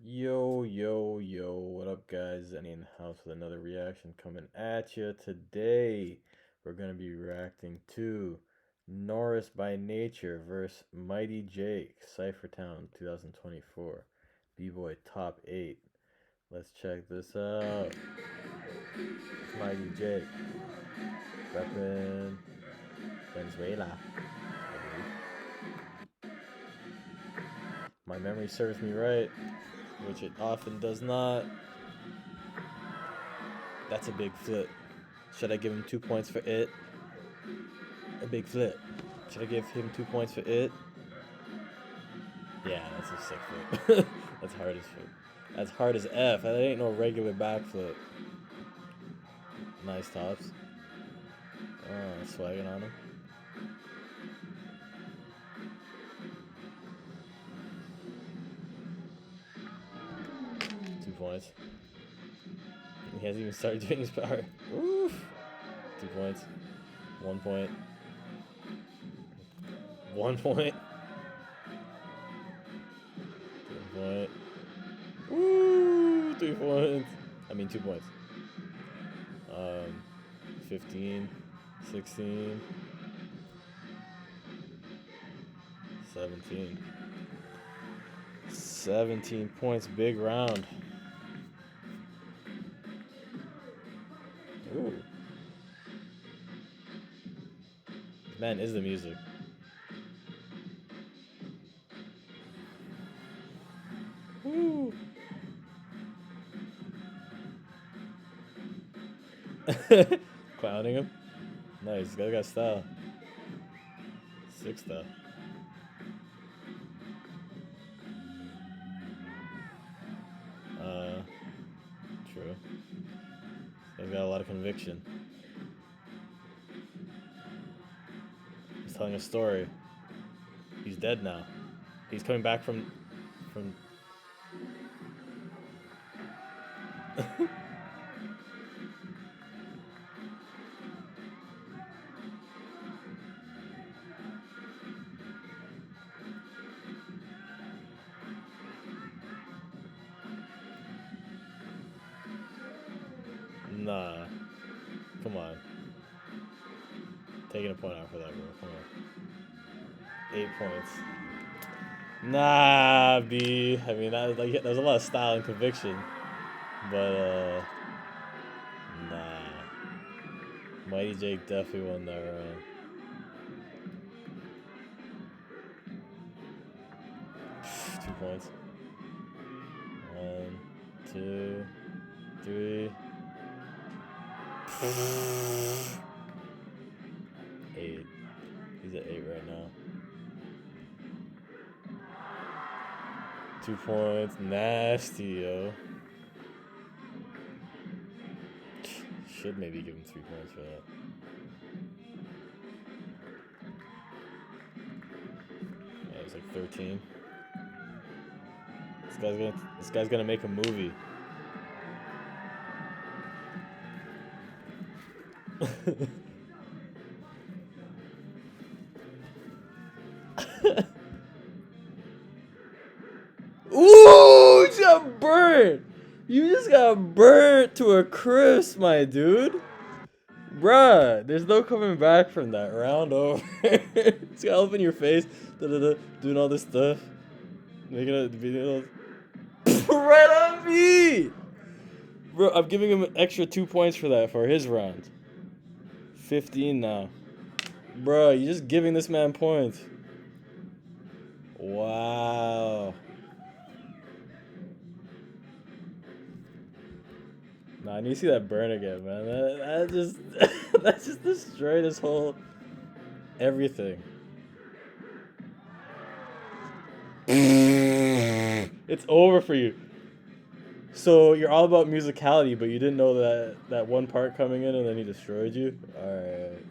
Yo, what up, guys? Zenny in the house with another reaction coming at you today. We're gonna be reacting to Noris by Nature versus Mighty Jake, Cypher Town 2024, B-Boy Top 8. Let's check this out. It's Mighty Jake, reppin' Venezuela, I believe. My memory serves me right, which it often does not. That's a big flip. Should I give him 2 points for it? A big flip. Should I give him 2 points for it? Yeah, that's a sick flip. That's hard as flip. That's hard as F. That ain't no regular backflip. Nice tops. Oh, swagging on him. Two points. He hasn't even started doing his power. Oof. 2 points. 1 point. 1 point. 2 point. Woo! 3 points. I mean 2 points. 15, 16, 17. 17 points, big round. Ooh. Man, is the music. Woo. Clowning him. Nice, this guy got style. Sick style. True. He's got a lot of conviction. He's telling a story. He's dead now. He's coming back from Nah. Come on. Taking a point out for that, bro. Come on. 8 points. Nah, B. I mean, that was a lot of style and conviction. But, nah. Mighty Jake definitely won that round. Two points. 1, 2, 3. 8. He's at 8 right now. 2 points. Nasty, yo. Should maybe give him 3 points for that. Yeah, it's like 13. This guy's gonna make a movie. Ooh, you just got burnt. You just got burnt to a crisp, my dude. Bruh, there's no coming back from that. Round over. It's all up in your face. Doing all this stuff. Making a video. Right on me! Bro, I'm giving him an extra 2 points for that, for his round. 15 now. Bro, you're just giving this man points. Wow. Nah, I need to see that burn again, man. That just that just destroyed his whole everything. It's over for you. So you're all about musicality, but you didn't know that one part coming in and then he destroyed you? Alright.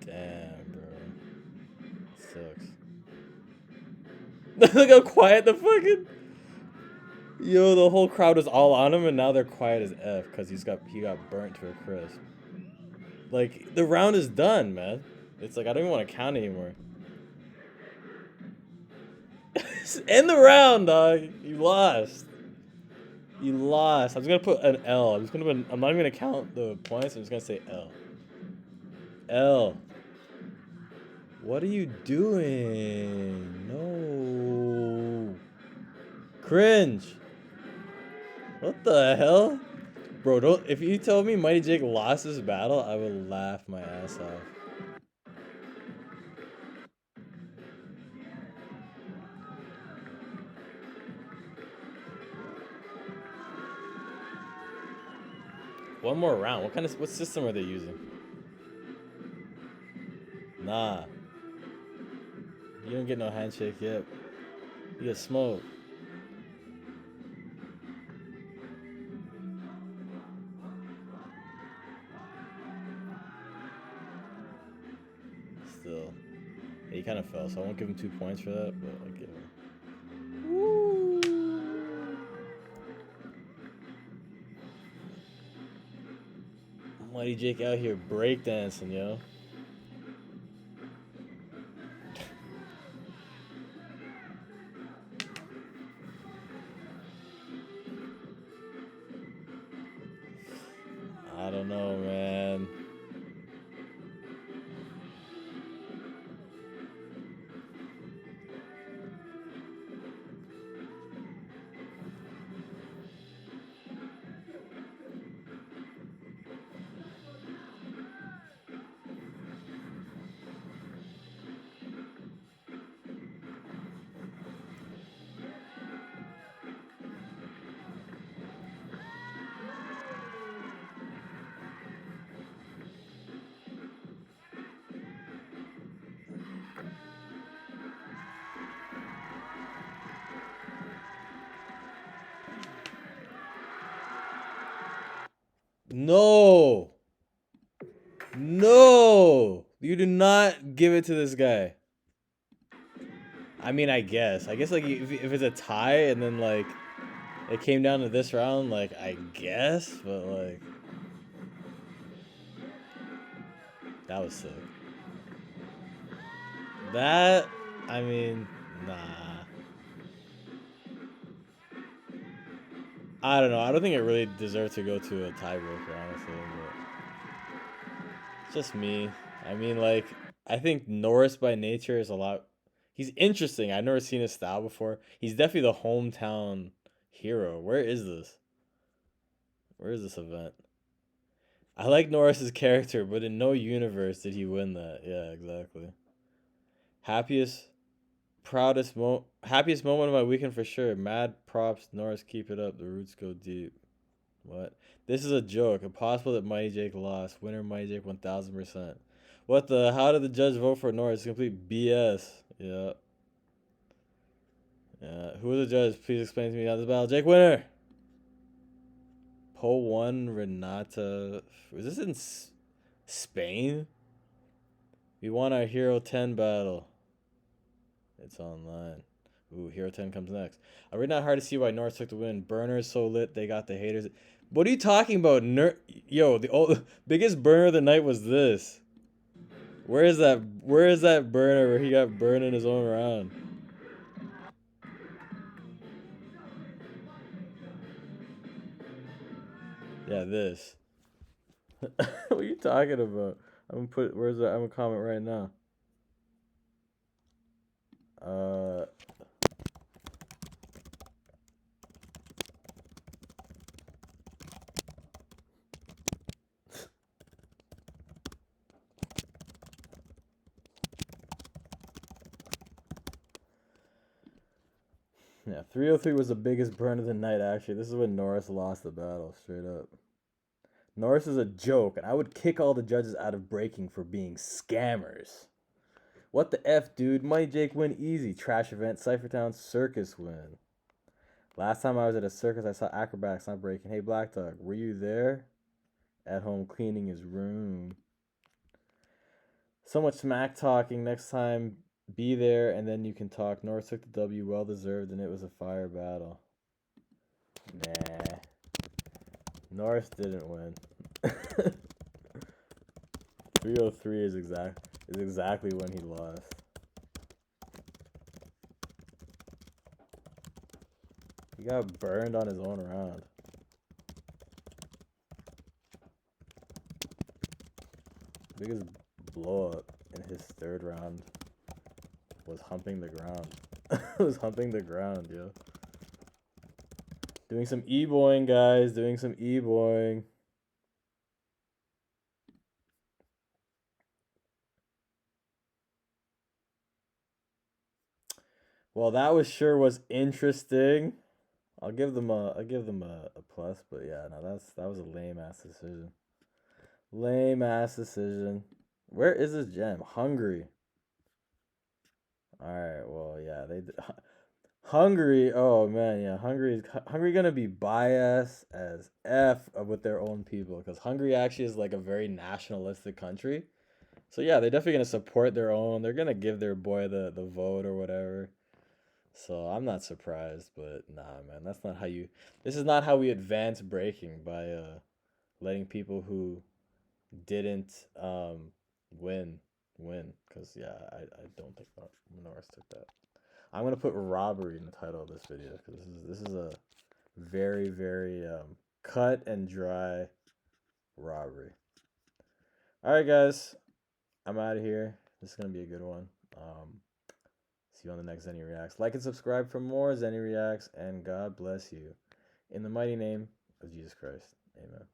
Damn, bro. Sucks. Look how quiet the fucking... Yo, the whole crowd was all on him and now they're quiet as F because he got burnt to a crisp. Like, the round is done, man. It's like, I don't even want to count anymore. End the round, dog. You lost. You lost. I'm just gonna put an L. I'm not even gonna count the points. I'm just gonna say L. L. What are you doing? No. Cringe. What the hell? Bro, don't. If you told me Mighty Jake lost this battle, I would laugh my ass off. One more round. What system are they using? Nah. You don't get no handshake yet. You get smoked. Still. Yeah, he kind of fell, so I won't give him 2 points for that, but I'll give him. Woo! Mighty Jake out here breakdancing, yo. I don't know, man. No! No! You do not give it to this guy. I mean, I guess like if it's a tie and then like it came down to this round, like I guess, but like that was sick. That, I mean, nah. I don't know. I don't think it really deserved to go to a tiebreaker, honestly. But it's just me. I mean, like, I think Noris by nature is a lot. He's interesting. I've never seen his style before. He's definitely the hometown hero. Where is this? Where is this event? I like Norris's character, but in no universe did he win that. Yeah, exactly. Happiest happiest moment of my weekend for sure. Mad props, Norris, keep it up. The roots go deep. What? This is a joke. Impossible that Mighty Jake lost. Winner Mighty Jake 1000%. What the? How did the judge vote for Norris? Complete BS. Yeah. Yeah. Who was the judge? Please explain to me how this battle. Jake winner. Poll 1 Renata. Was this in Spain? We won our Hero 10 battle. It's online. Ooh, Hero 10 comes next. I read not hard to see why North took the win. Burner is so lit, they got the haters. What are you talking about? Yo, the biggest burner of the night was this. Where is that burner where he got burned in his own round? Yeah, this. What are you talking about? I'm gonna comment right now. Yeah, 303 was the biggest burn of the night, actually. This is when Norris lost the battle, straight up. Noris is a joke, and I would kick all the judges out of breaking for being scammers. What the F, dude? Mighty Jake win easy. Trash event, Cyphertown circus win. Last time I was at a circus, I saw acrobats not breaking. Hey, Black Dog, were you there? At home cleaning his room. So much smack talking. Next time, be there, and then you can talk. Norris took the W, well deserved, and it was a fire battle. Nah. Norris didn't win. 303 is exactly when he lost. He got burned on his own round. Biggest blow up in his third round was humping the ground. Was humping the ground, yo. Doing some e-boying, guys. Doing some e-boying. Well, that was interesting. I'll give them a plus, but yeah, no, that was a lame ass decision. Lame ass decision. Where is this gem? Hungary. All right, well, yeah, Hungary. Oh man, yeah, Hungary gonna be biased as f with their own people because Hungary actually is like a very nationalistic country. So yeah, they're definitely gonna support their own. They're gonna give their boy the vote or whatever. So I'm not surprised, but nah, man, that's not how you. This is not how we advance breaking by letting people who didn't win win. Cause yeah, I don't think Noris took that. I'm gonna put robbery in the title of this video because this is a very cut and dry robbery. All right, guys, I'm out of here. This is gonna be a good one. See you on the next Zenny Reacts. Like and subscribe for more Zenny Reacts, and God bless you. In the mighty name of Jesus Christ. Amen.